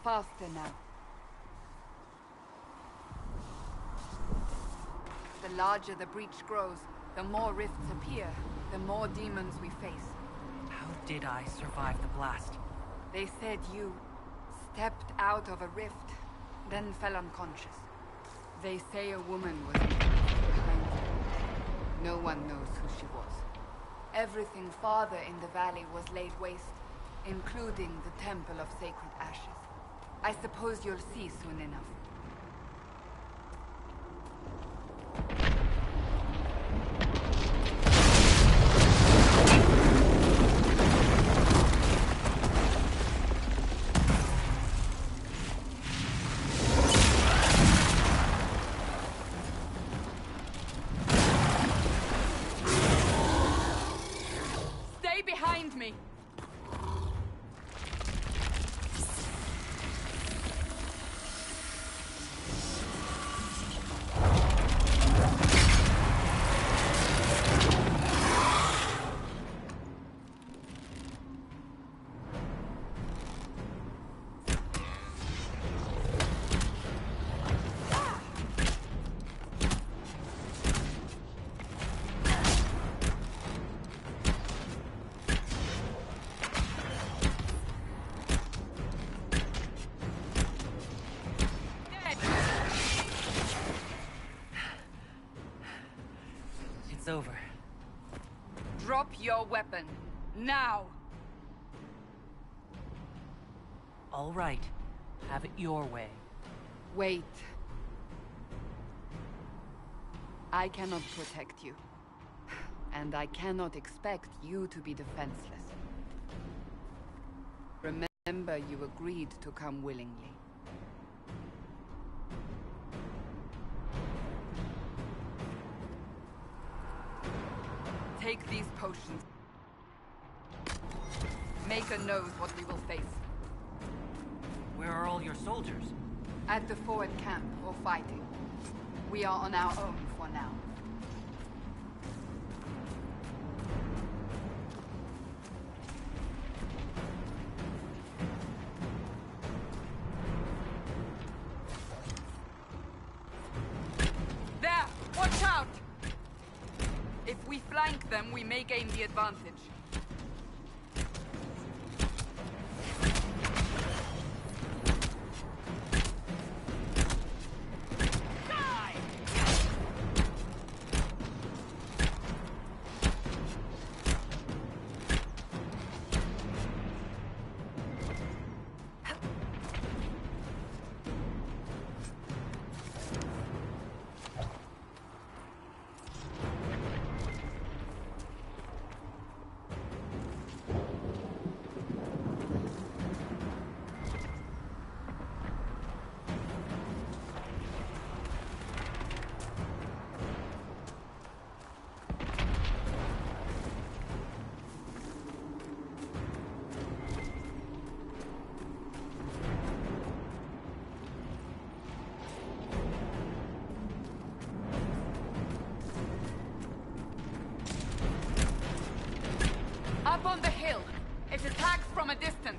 faster now. The larger the breach grows, the more rifts appear, the more demons we face. How did I survive the blast? They said you stepped out of a rift, then fell unconscious. They say a woman was behind you. No one knows who she was. Everything farther in the valley was laid waste, including the Temple of Sacred Ashes. I suppose you'll see soon enough. Behind me! Over. Drop your weapon. Now! All right. Have it your way. Wait. I cannot protect you. And I cannot expect you to be defenseless. Remember, you agreed to come willingly. Take these potions. Maker knows what we will face. Where are all your soldiers? At the forward camp, or fighting. We are on our own for now. There! Watch out! If we flank them, we may gain the advantage. Up on the hill. It attacks from a distance.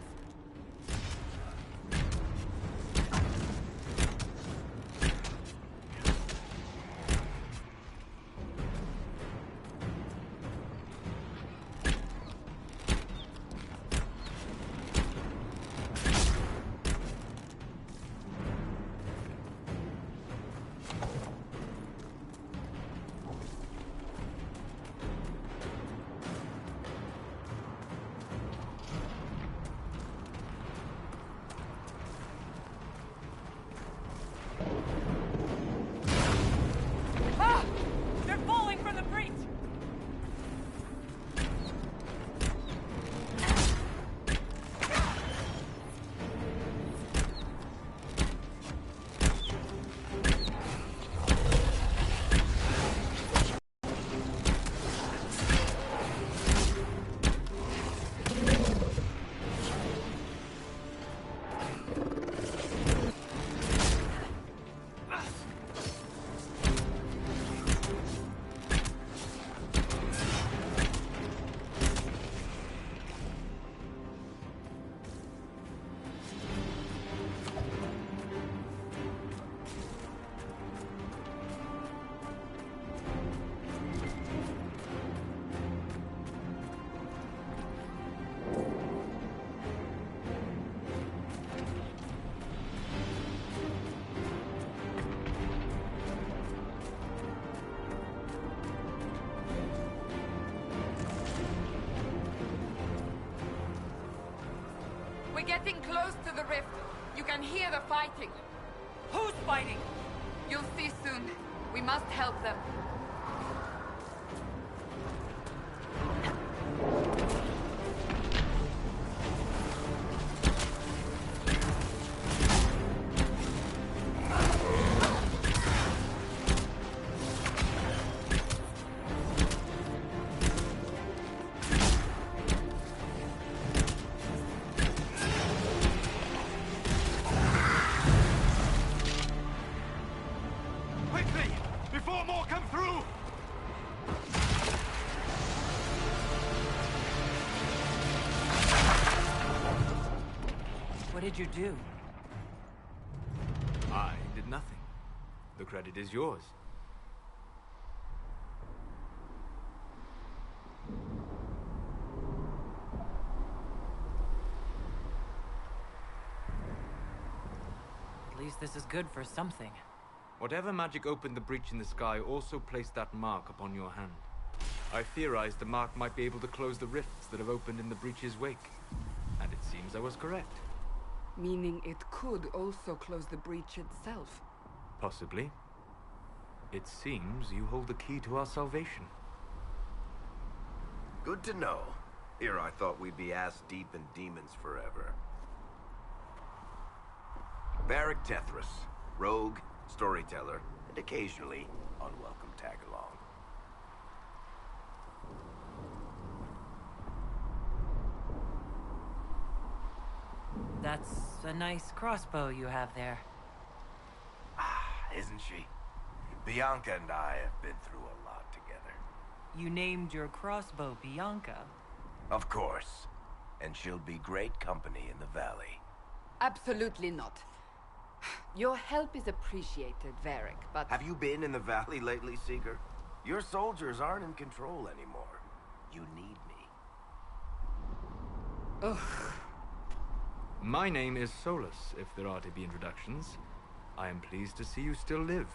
getting close to the rift. You can hear the fighting. Who's fighting? You'll see soon. We must help them. Quickly! Before more come through! What did you do? I did nothing. The credit is yours. At least this is good for something. Whatever magic opened the breach in the sky also placed that mark upon your hand. I theorized the mark might be able to close the rifts that have opened in the breach's wake. And it seems I was correct. Meaning it could also close the breach itself. Possibly. It seems you hold the key to our salvation. Good to know. Here I thought we'd be ass-deep in demons forever. Varric Tethras, rogue, storyteller, and occasionally unwelcome tag-along. That's a nice crossbow you have there. Isn't she? Bianca and I have been through a lot together. You named your crossbow Bianca. Of course. And she'll be great company in the valley. Absolutely not. Your help is appreciated, Varric, but... Have you been in the valley lately, Seeker? Your soldiers aren't in control anymore. You need me. Ugh. My name is Solus, if there are to be introductions. I am pleased to see you still live.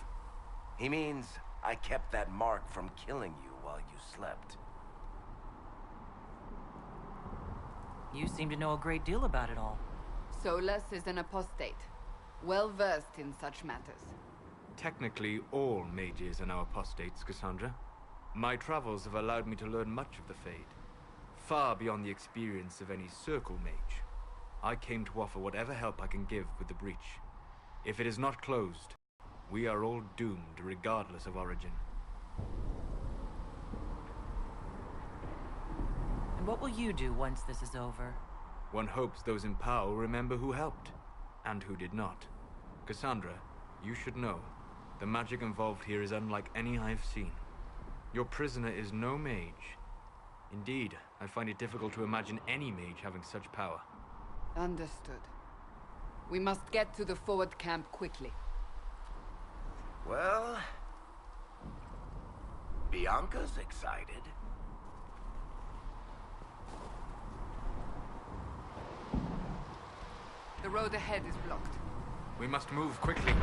He means I kept that mark from killing you while you slept. You seem to know a great deal about it all. Solus is an apostate, well-versed in such matters. Technically, all mages are now apostates, Cassandra. My travels have allowed me to learn much of the Fade, far beyond the experience of any circle mage. I came to offer whatever help I can give with the breach. If it is not closed, we are all doomed regardless of origin. And what will you do once this is over? One hopes those in power will remember who helped, and who did not. Cassandra, you should know, the magic involved here is unlike any I have seen. Your prisoner is no mage. Indeed, I find it difficult to imagine any mage having such power. Understood. We must get to the forward camp quickly. Well... Bianca's excited. The road ahead is blocked. We must move quickly.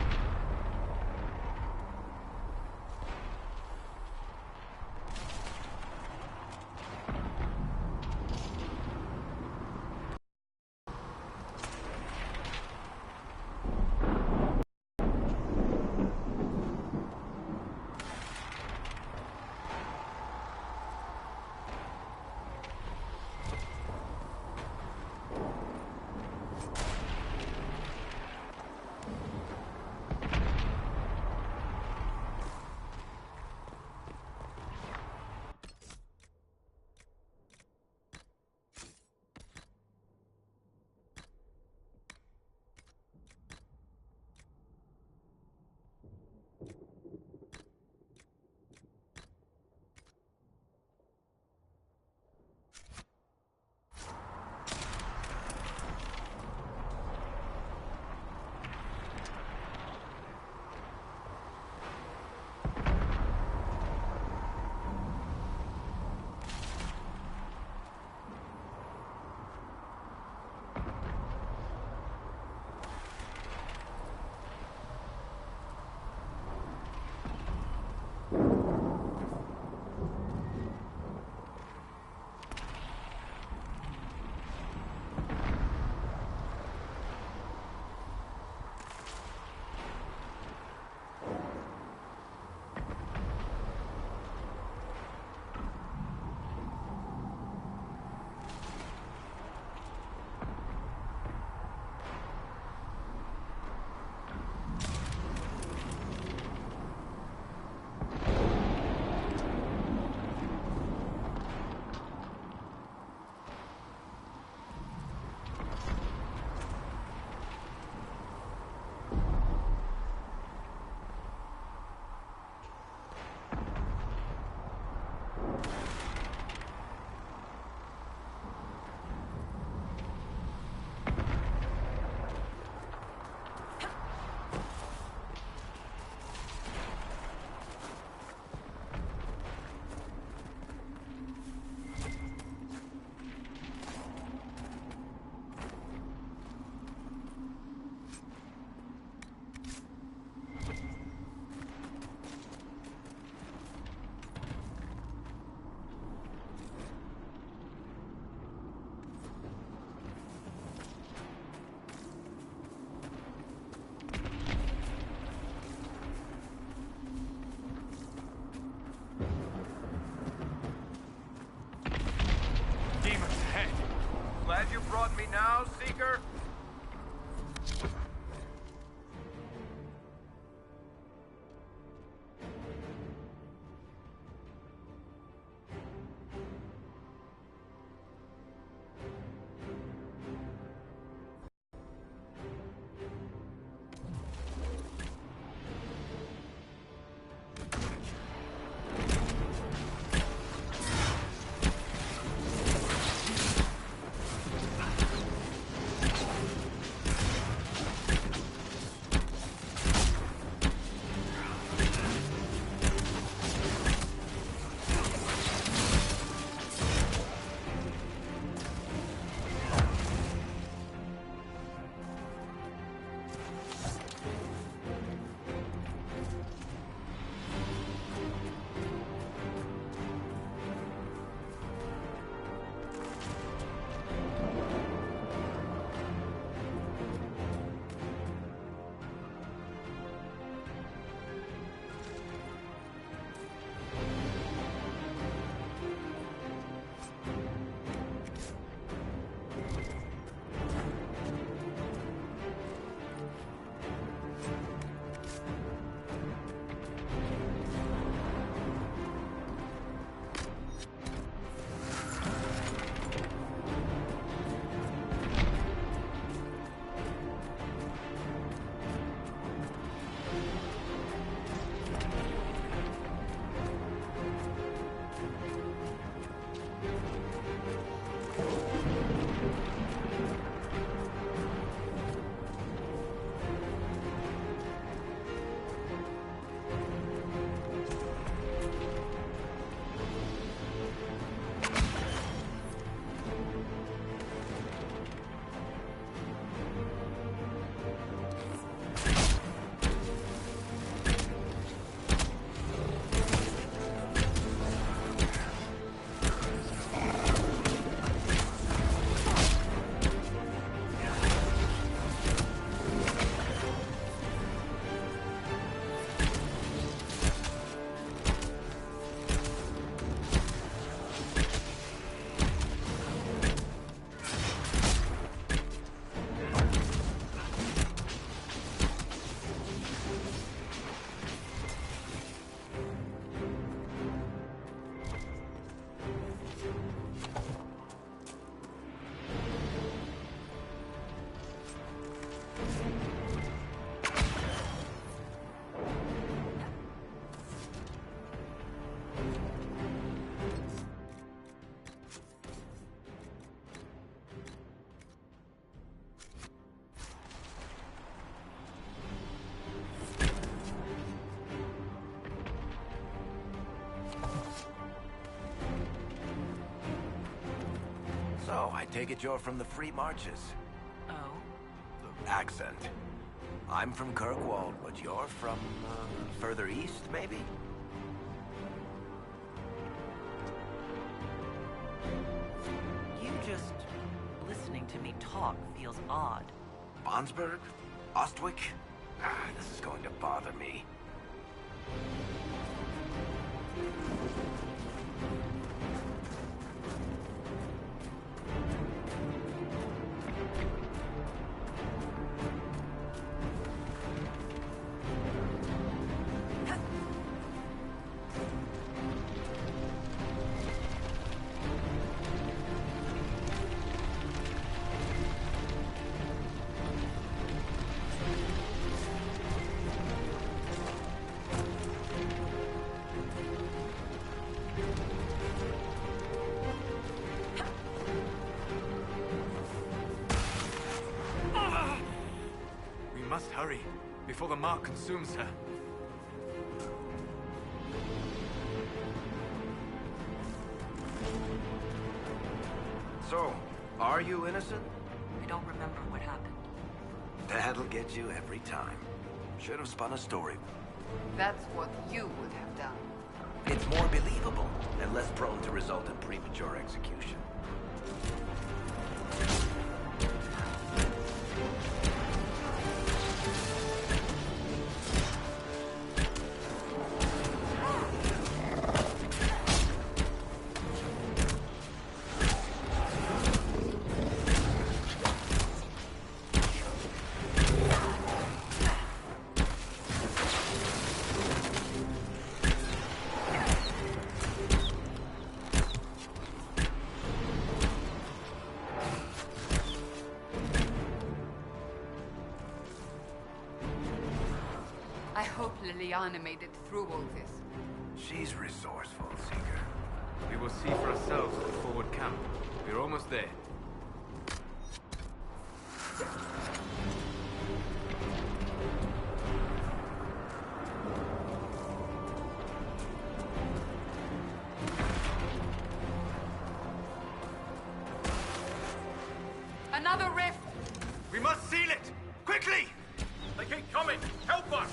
Take it you're from the Free Marches. Oh? Accent. I'm from Kirkwall, but you're from, further east, maybe? You just... listening to me talk feels odd. Bonsberg? Ostwick? This is going to bother me. We must hurry, before the mark consumes her. So, are you innocent? I don't remember what happened. That'll get you every time. Should have spun a story. That's what you would have done. It's more believable, and less prone to result in premature execution. I hope Liliana made it through all this. She's resourceful, Seeker. We will see for ourselves at the forward camp. We're almost there. Another rift! We must seal it! Quickly! They keep coming! Help us!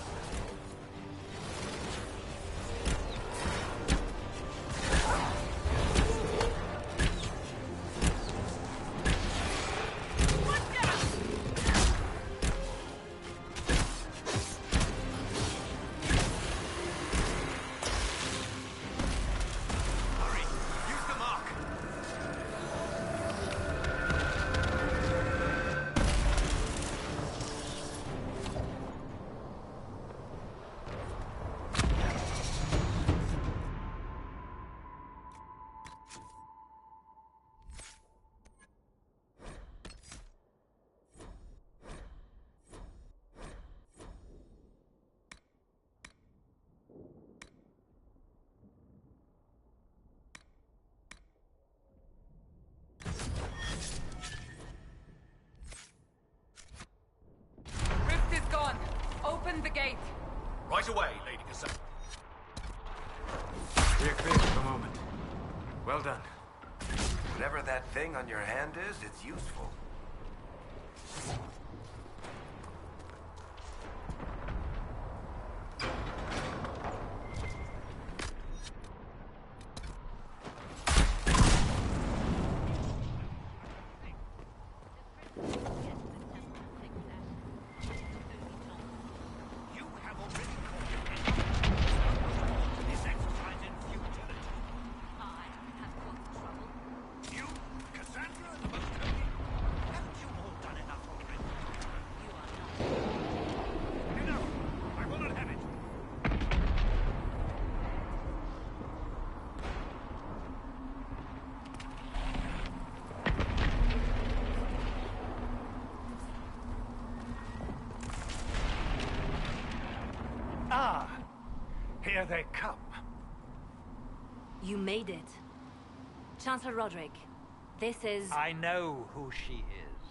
Hurry! Use the mark! Rift is gone. Open the gate. Right away, Lady Cassandra. We are clear for the moment. Well done. Whatever that thing on your hand is, it's useful. You have already caught your this exercise in futility. I have caused trouble. You, Cassandra, the most holy, haven't you all done enough already? You are not. Enough! I will not have it! Ah, here they come. You made it. Chancellor Roderick, this is... I know who she is.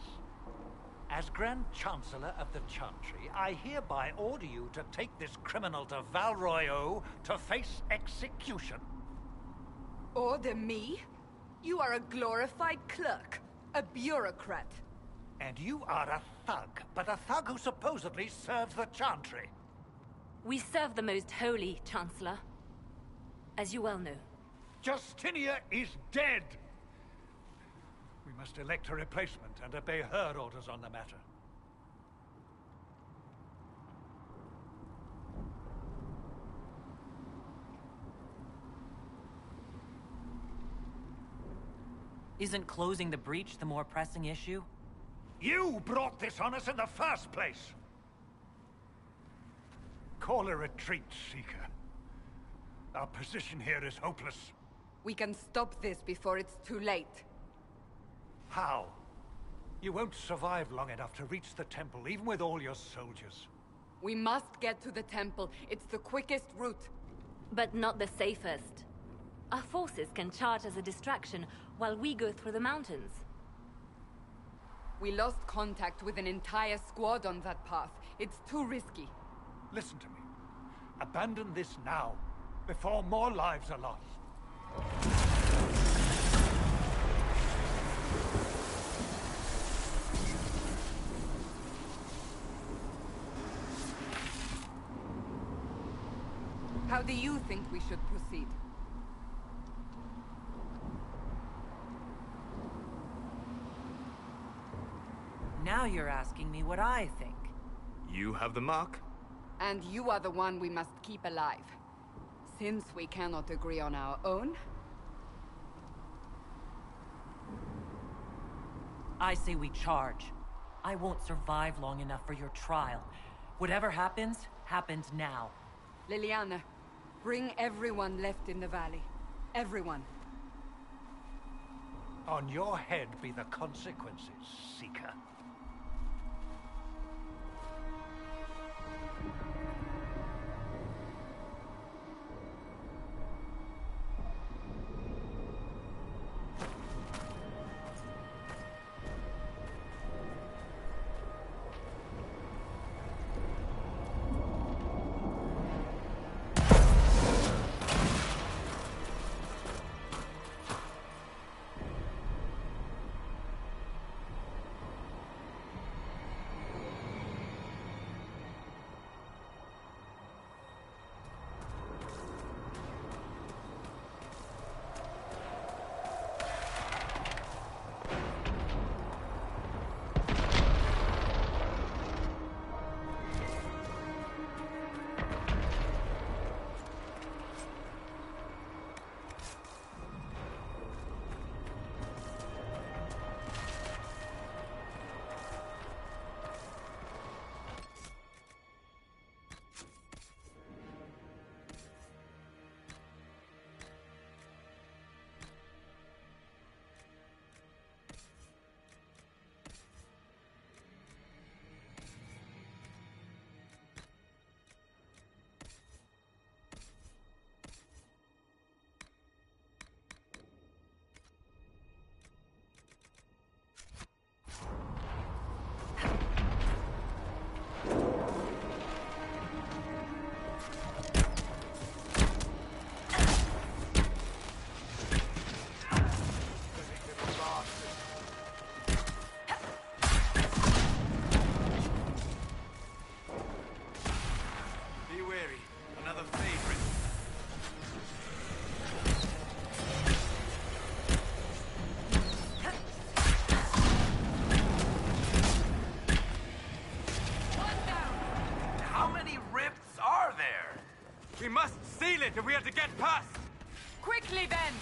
As Grand Chancellor of the Chantry, I hereby order you to take this criminal to Val Royeaux to face execution. Order me? You are a glorified clerk. A bureaucrat. And you are a thug, but a thug who supposedly serves the Chantry. We serve the most holy, Chancellor. As you well know. Justinia is dead! We must elect a replacement and obey her orders on the matter. Isn't closing the breach the more pressing issue? You brought this on us in the first place! Call a retreat, Seeker. Our position here is hopeless. We can stop this before it's too late. How? You won't survive long enough to reach the temple, even with all your soldiers. We must get to the temple. It's the quickest route. But not the safest. Our forces can charge as a distraction while we go through the mountains. We lost contact with an entire squad on that path. It's too risky. Listen to me. Abandon this now, before more lives are lost. How do you think we should proceed? Now you're asking me what I think. You have the mark? And you are the one we must keep alive. Since we cannot agree on our own... I say we charge. I won't survive long enough for your trial. Whatever happens, happens now. Leliana, bring everyone left in the valley. Everyone. On your head be the consequences, Seeker. We must seal it if we are to get past! Quickly then!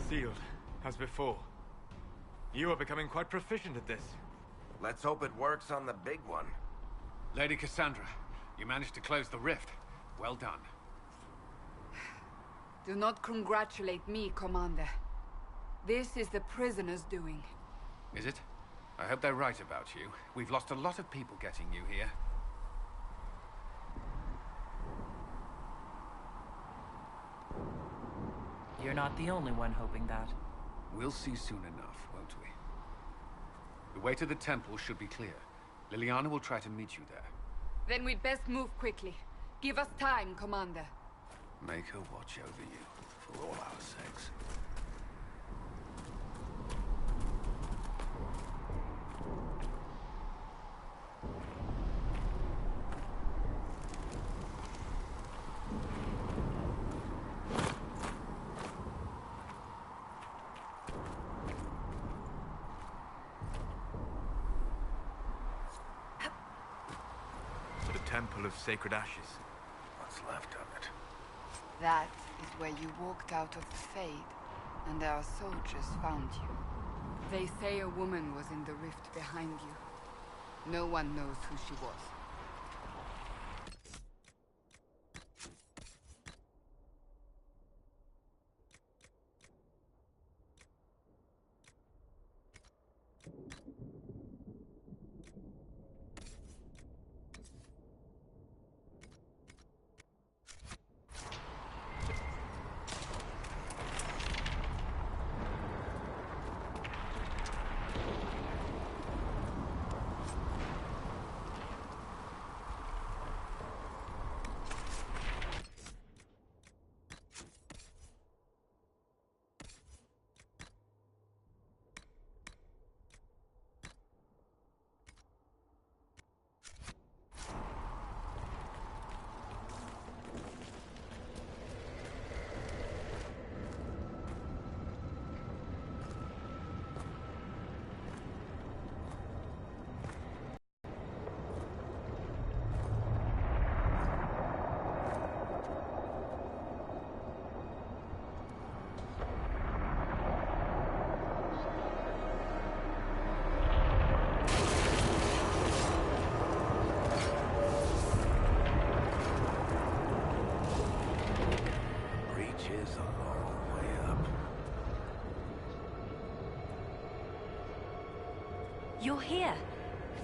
Sealed, as before. You are becoming quite proficient at this. Let's hope it works on the big one. Lady Cassandra, you managed to close the rift. Well done. Do not congratulate me, Commander. This is the prisoners' doing. Is it? I hope they're right about you. We've lost a lot of people getting you here. You're not the only one hoping that. We'll see soon enough, won't we? The way to the temple should be clear. Leliana will try to meet you there. Then we'd best move quickly. Give us time, Commander. Make her watch over you, for all our sakes. Temple of Sacred Ashes. What's left of it? That is where you walked out of the Fade, and our soldiers found you. They say a woman was in the rift behind you. No one knows who she was. You're here.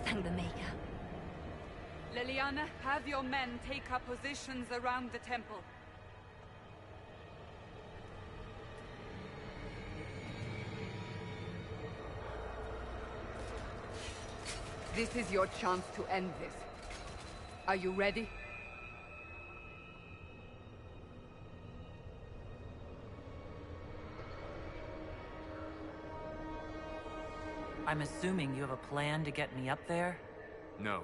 Thank the Maker. Leliana, have your men take up positions around the temple. This is your chance to end this. Are you ready? I'm assuming you have a plan to get me up there? No.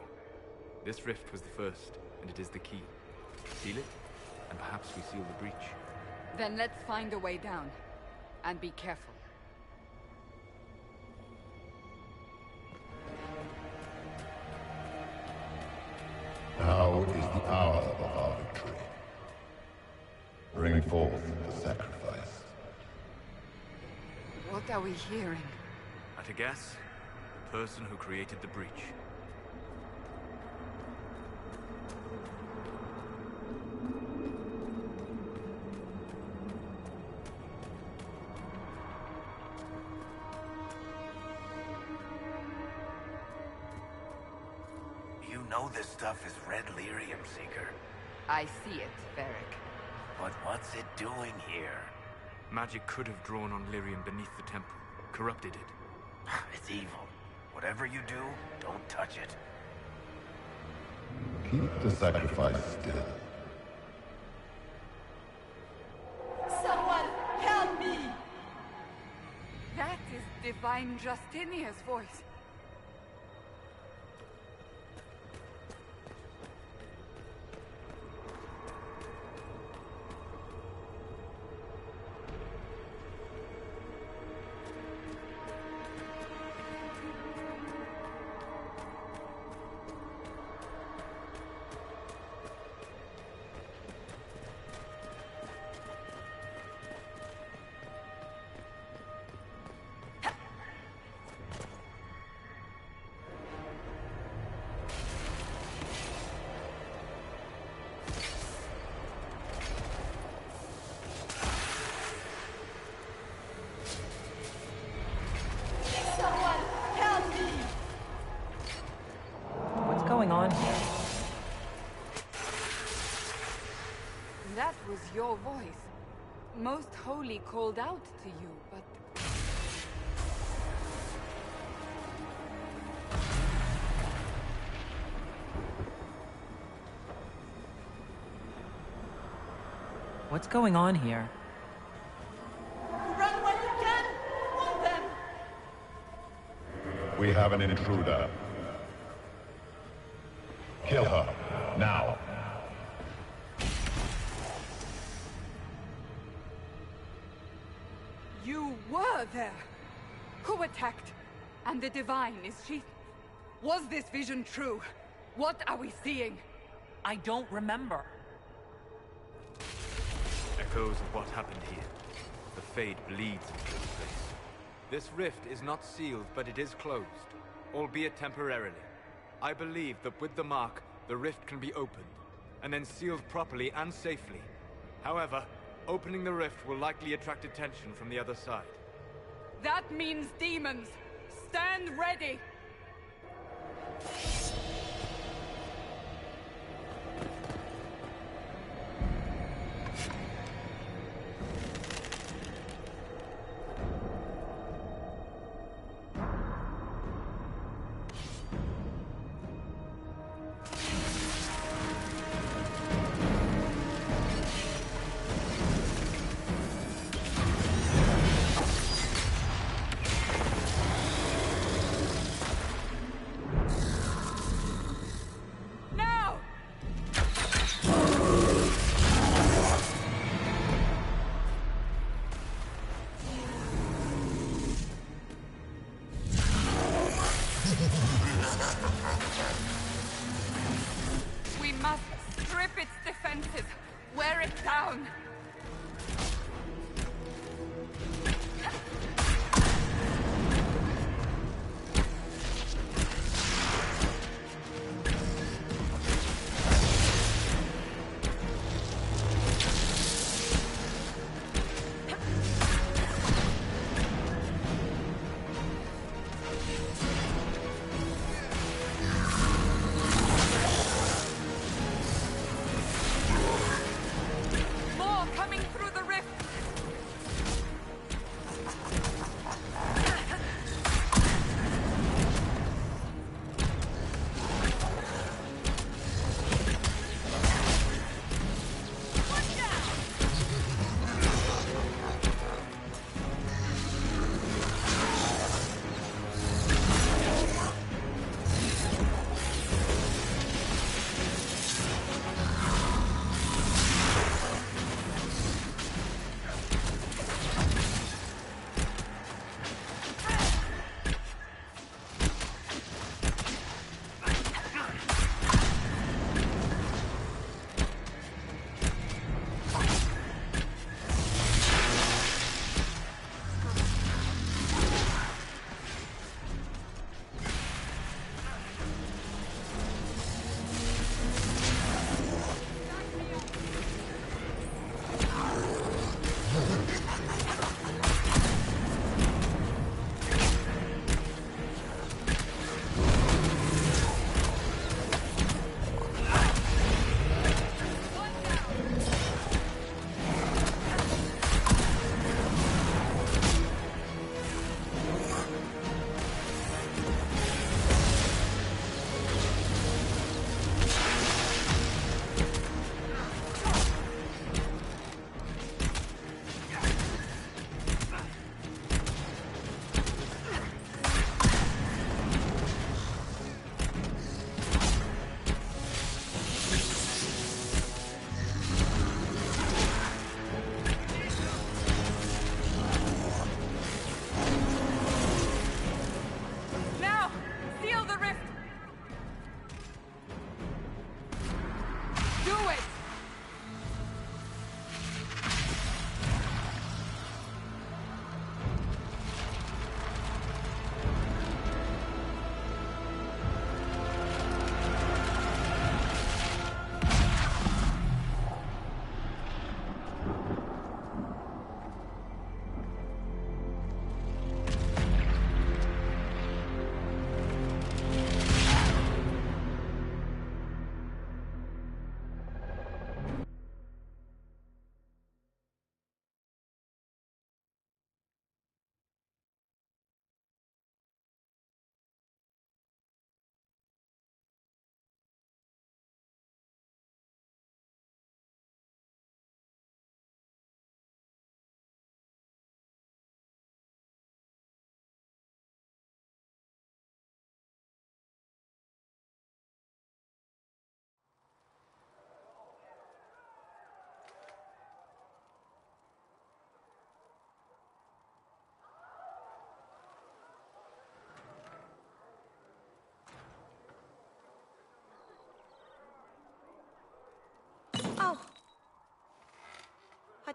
This rift was the first, and it is the key. Seal it, and perhaps we seal the breach. Then let's find a way down. And be careful. Now is the hour of our victory. Bring forth the sacrifice. What are we hearing? At a guess, the person who created the breach. You know this stuff is Red Lyrium, Seeker. I see it, Varric. But what's it doing here? Magic could have drawn on Lyrium beneath the temple, corrupted it. It's evil. Whatever you do, don't touch it. Keep the sacrifice still. Someone help me! That is Divine Justinia's voice. What's going on here? That was your voice. Most Holy called out to you, but... What's going on here? Run while you can! Warn them! We have an intruder. Kill her, now. You were there! Who attacked? And the Divine, is she... Was this vision true? What are we seeing? I don't remember. Echoes of what happened here. The Fade bleeds into this place. This rift is not sealed, but it is closed, albeit temporarily. I believe that with the mark, the rift can be opened, and then sealed properly and safely. However, opening the rift will likely attract attention from the other side. That means demons! Stand ready!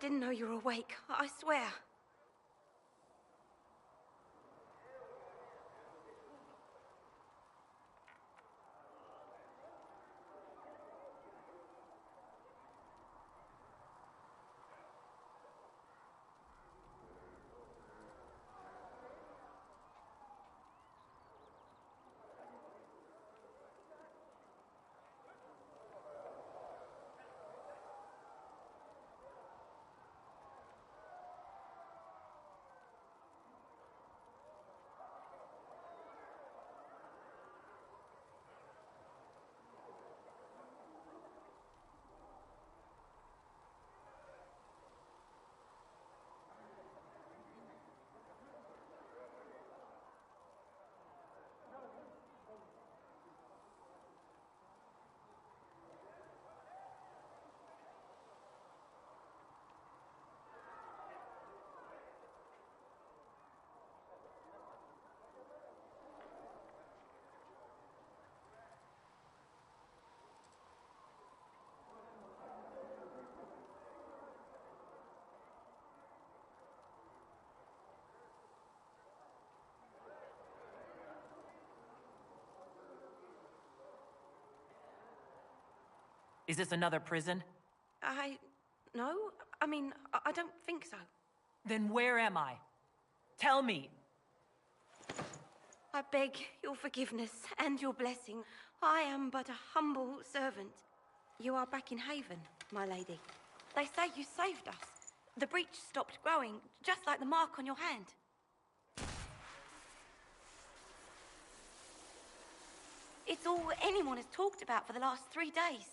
didn't know you were awake, I swear. Is this another prison? No. I don't think so. Then where am I? Tell me! I beg your forgiveness and your blessing. I am but a humble servant. You are back in Haven, my lady. They say you saved us. The breach stopped growing, just like the mark on your hand. It's all anyone has talked about for the last 3 days.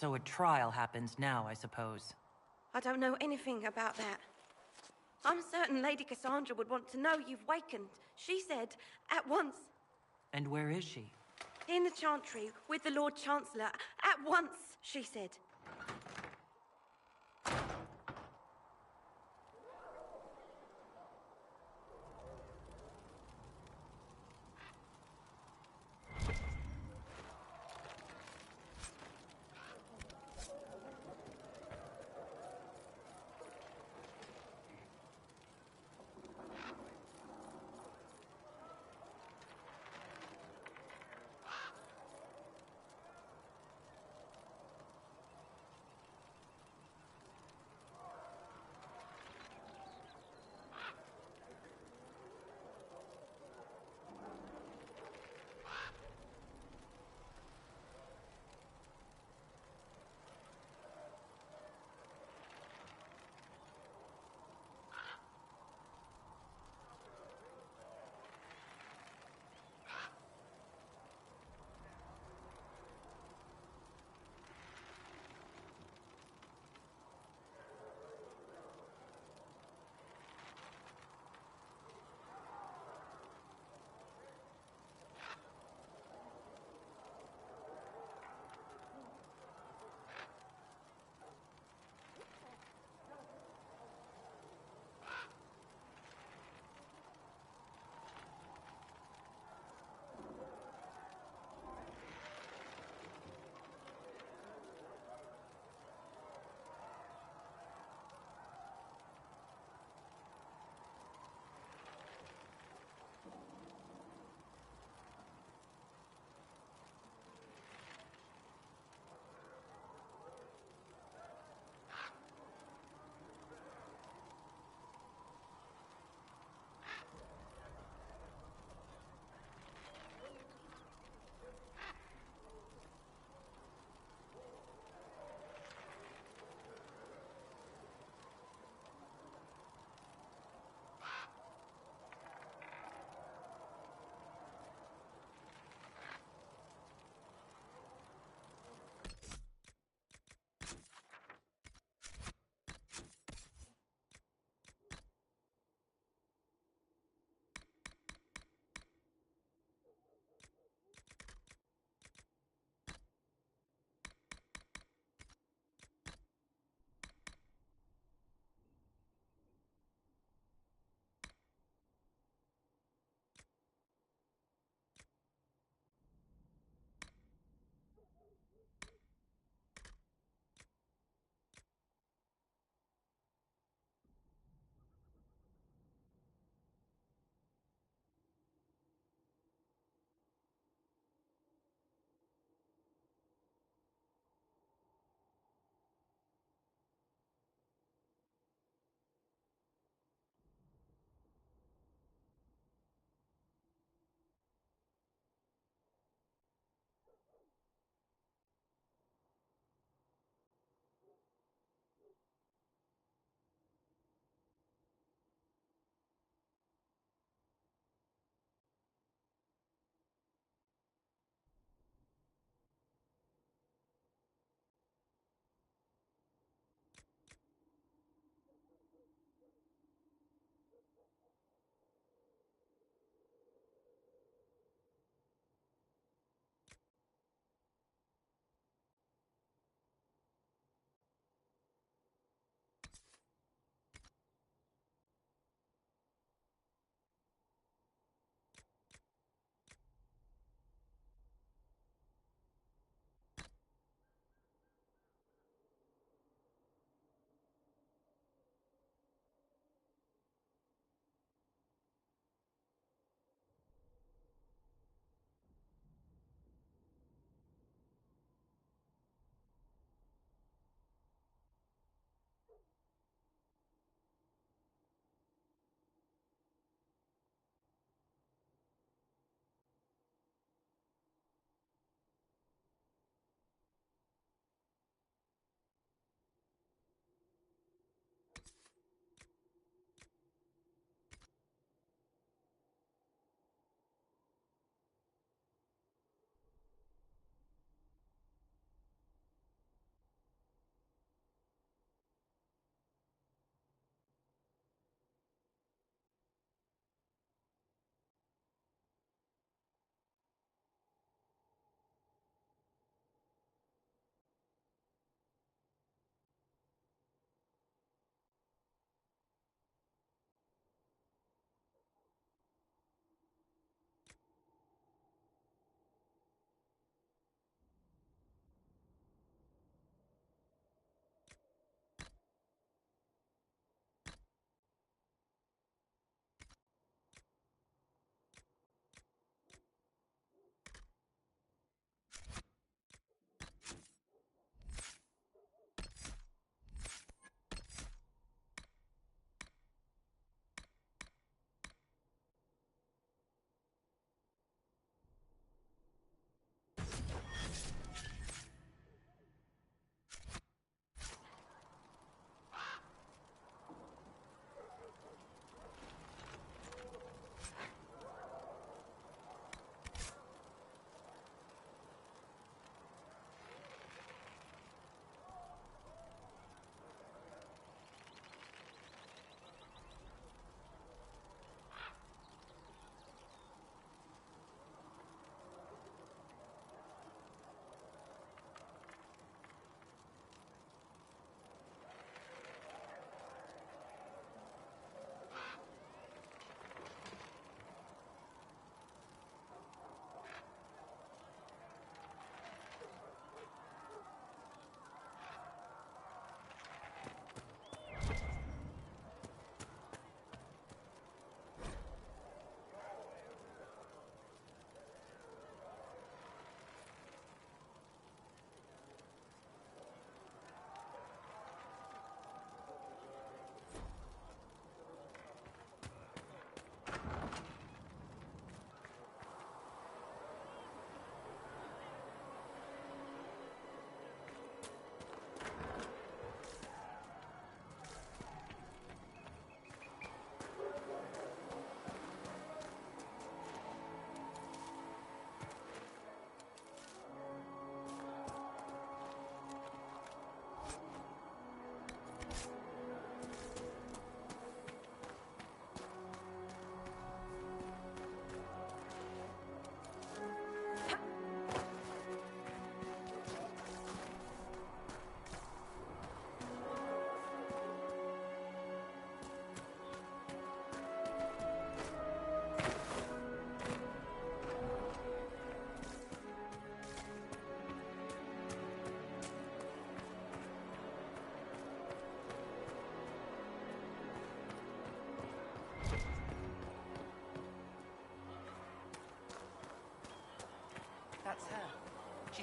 So a trial happens now, I suppose. I don't know anything about that. I'm certain Lady Cassandra would want to know you've wakened. She said, at once. And where is she? In the Chantry, with the Lord Chancellor. At once, she said.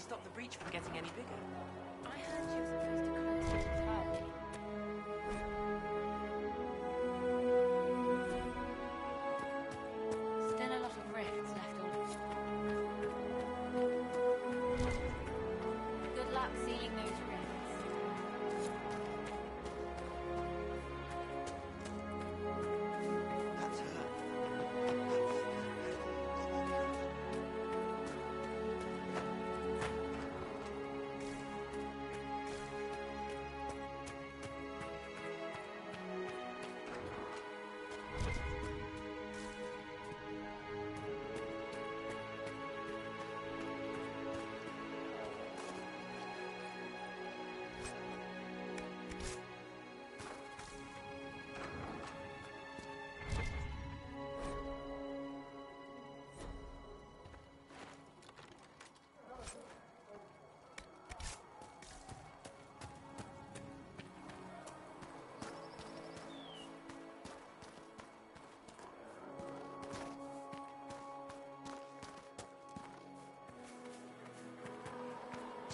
stop the breach from getting any bigger. I heard she was supposed to close it entirely. Still a lot of rifts left on it. Good luck sealing those rifts. That's her.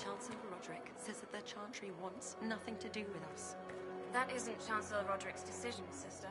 Chancellor Roderick says that the Chantry wants nothing to do with us. That isn't Chancellor Roderick's decision, sister.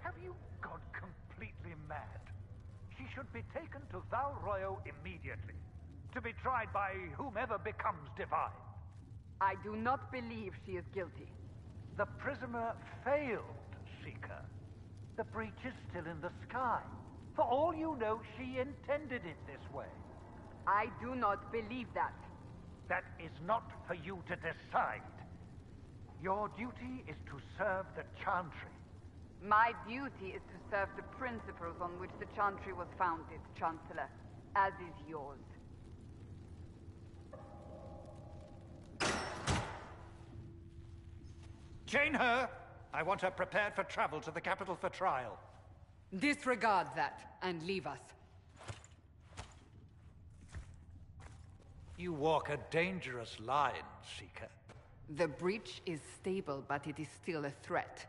Have you gone completely mad? She should be taken to Val Royo immediately, to be tried by whomever becomes divine. I do not believe she is guilty. The prisoner failed, Seeker. The breach is still in the sky. For all you know, she intended it this way. I do not believe that. That is not for you to decide. Your duty is to serve the Chantry. My duty is to serve the principles on which the Chantry was founded, Chancellor, as is yours. Jane Her, I want her prepared for travel to the capital for trial. Disregard that and leave us. You walk a dangerous line, Seeker. The breach is stable, but it is still a threat.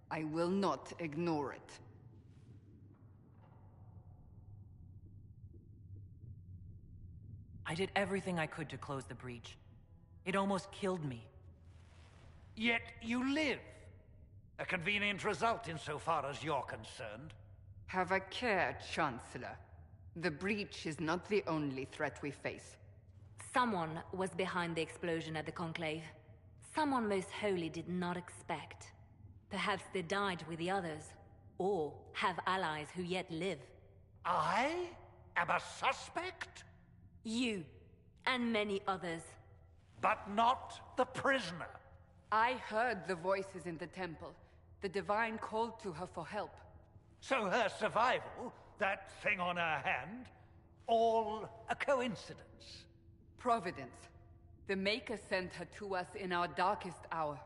I will not ignore it. I did everything I could to close the breach. It almost killed me. Yet you live. A convenient result insofar as you're concerned. Have a care, Chancellor. The breach is not the only threat we face. Someone was behind the explosion at the Conclave. Someone Most Holy did not expect. Perhaps they died with the others, or have allies who yet live. I am a suspect? You, and many others. But not the prisoner. I heard the voices in the temple. The Divine called to her for help. So her survival, that thing on her hand, all a coincidence? Providence. The Maker sent her to us in our darkest hour.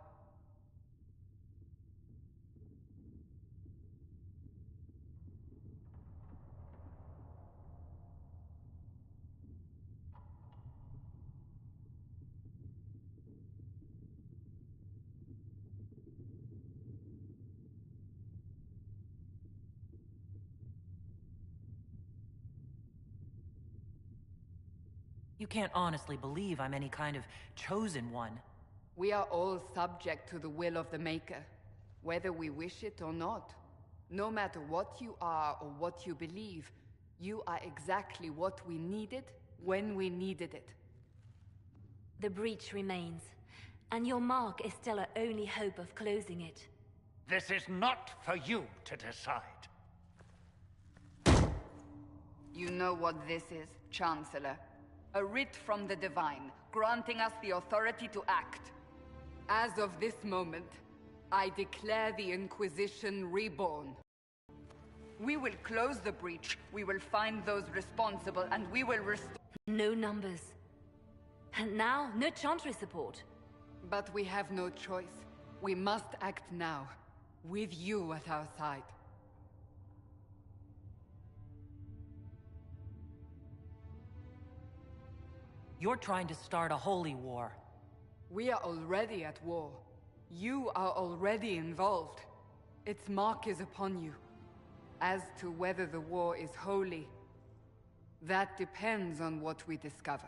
You can't honestly believe I'm any kind of chosen one. We are all subject to the will of the Maker, whether we wish it or not. No matter what you are or what you believe, you are exactly what we needed when we needed it. The breach remains, and your mark is still our only hope of closing it. This is not for you to decide. You know what this is, Chancellor. A writ from the Divine, granting us the authority to act. As of this moment, I declare the Inquisition reborn. We will close the breach, we will find those responsible, and we will restore... No numbers. And now, no Chantry support. But we have no choice. We must act now. with you at our side. You're trying to start a holy war. We are already at war. You are already involved. Its mark is upon you. As to whether the war is holy, that depends on what we discover.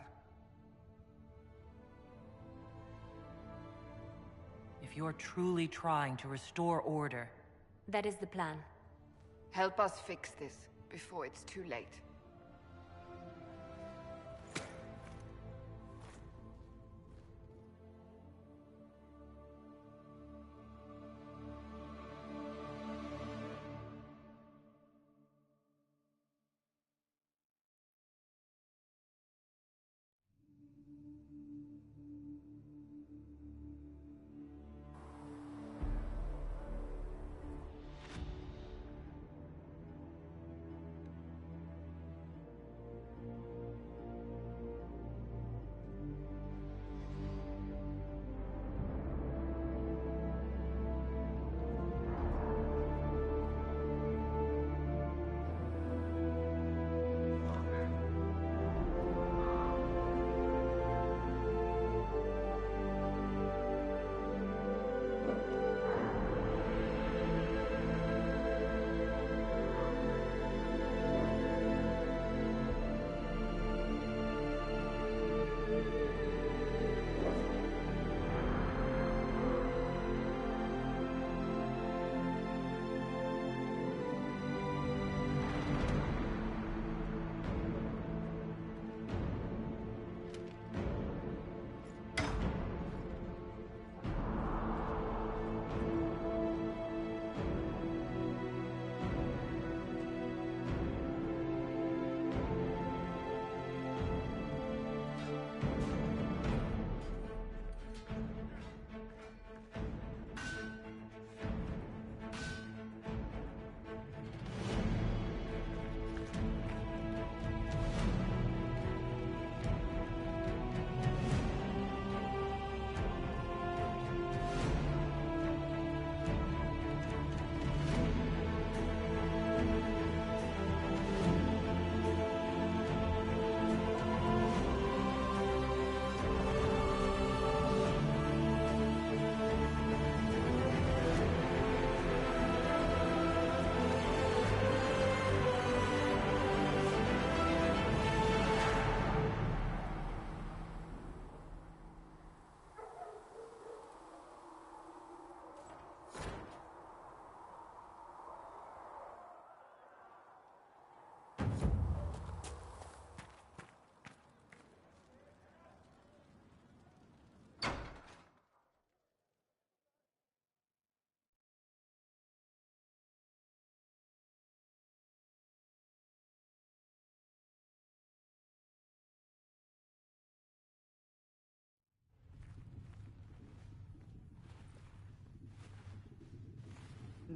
If you're truly trying to restore order... That is the plan. Help us fix this before it's too late.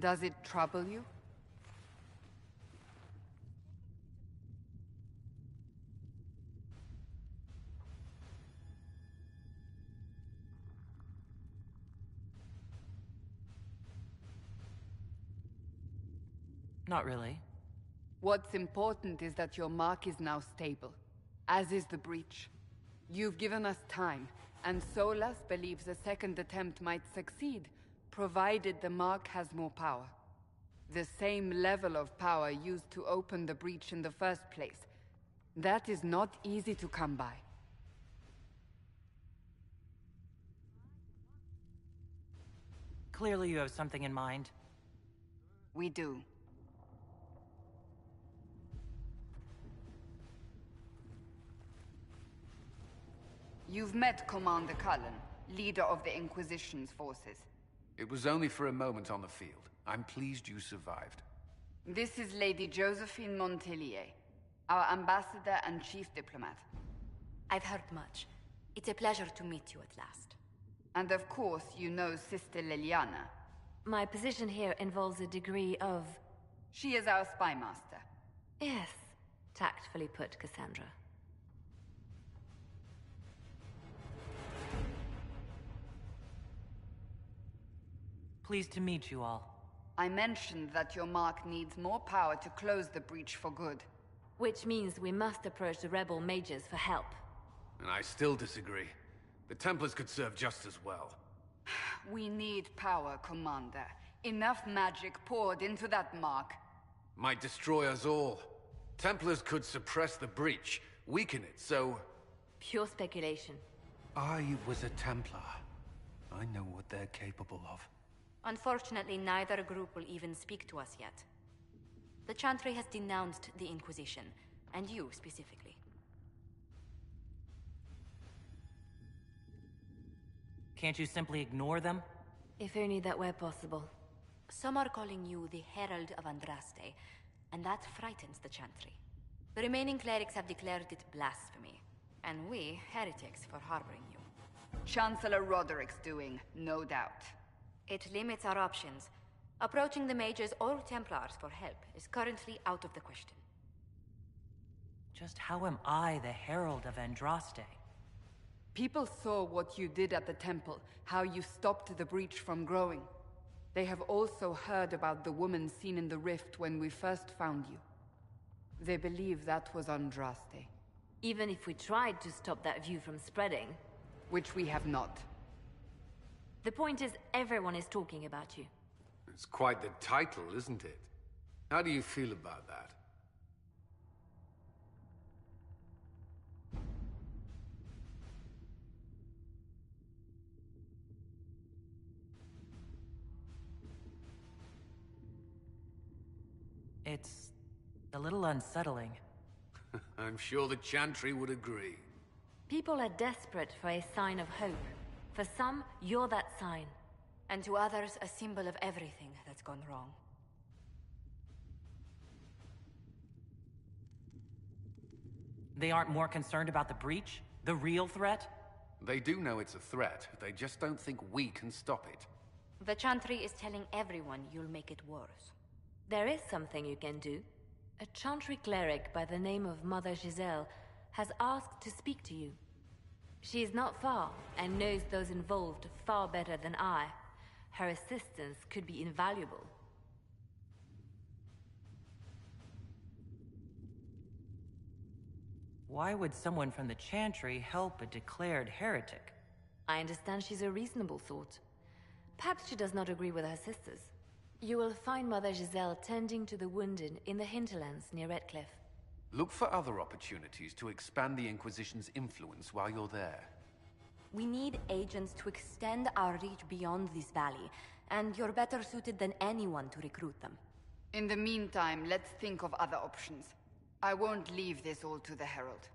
Does it trouble you? Not really. What's important is that your mark is now stable, as is the breach. You've given us time, and Solas believes a second attempt might succeed, provided the mark has more power. The same level of power used to open the breach in the first place. That is not easy to come by. Clearly you have something in mind. We do. You've met Commander Cullen, leader of the Inquisition's forces. It was only for a moment on the field. I'm pleased you survived. This is Lady Josephine Montelier, our ambassador and chief diplomat. I've heard much. It's a pleasure to meet you at last. And of course, you know Sister Leliana. My position here involves a degree of... She is our spy master. Yes, tactfully put, Cassandra. Pleased to meet you all. I mentioned that your mark needs more power to close the breach for good. Which means we must approach the rebel mages for help. And I still disagree. The Templars could serve just as well. We need power, Commander. Enough magic poured into that mark. Might destroy us all. Templars could suppress the breach, weaken it, so... Pure speculation. I was a Templar. I know what they're capable of. Unfortunately, neither group will even speak to us yet. The Chantry has denounced the Inquisition, and you specifically. Can't you simply ignore them? If only that were possible. Some are calling you the Herald of Andraste, and that frightens the Chantry. The remaining clerics have declared it blasphemy, and we, heretics, for harboring you. Chancellor Roderick's doing, no doubt. It limits our options. Approaching the mages or Templars for help is currently out of the question. Just how am I the Herald of Andraste? People saw what you did at the temple, how you stopped the breach from growing. They have also heard about the woman seen in the rift when we first found you. They believe that was Andraste. Even if we tried to stop that view from spreading... Which we have not. The point is, everyone is talking about you. It's quite the title, isn't it? How do you feel about that? It's a little unsettling. I'm sure the Chantry would agree. People are desperate for a sign of hope. For some, you're that sign. And to others, a symbol of everything that's gone wrong. They aren't more concerned about the breach? The real threat? They do know it's a threat. They just don't think we can stop it. The Chantry is telling everyone you'll make it worse. There is something you can do. A Chantry cleric by the name of Mother Giselle has asked to speak to you. She is not far, and knows those involved far better than I. Her assistance could be invaluable. Why would someone from the Chantry help a declared heretic? I understand she's a reasonable sort. Perhaps she does not agree with her sisters. You will find Mother Giselle tending to the wounded in the hinterlands near Redcliffe. Look for other opportunities to expand the Inquisition's influence while you're there. We need agents to extend our reach beyond this valley, and you're better suited than anyone to recruit them. In the meantime, let's think of other options. I won't leave this all to the Herald.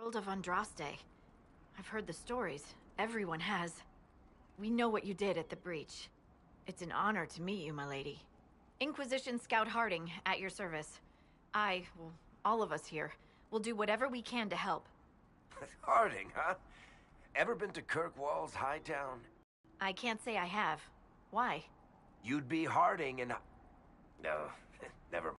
Herald of Andraste. I've heard the stories. Everyone has. We know what you did at the breach. It's an honor to meet you, my lady. Inquisition Scout Harding, at your service. Well, all of us here, will do whatever we can to help. Harding, huh? Ever been to Kirkwall's Hightown? I can't say I have. Why? You'd be Harding and... No, never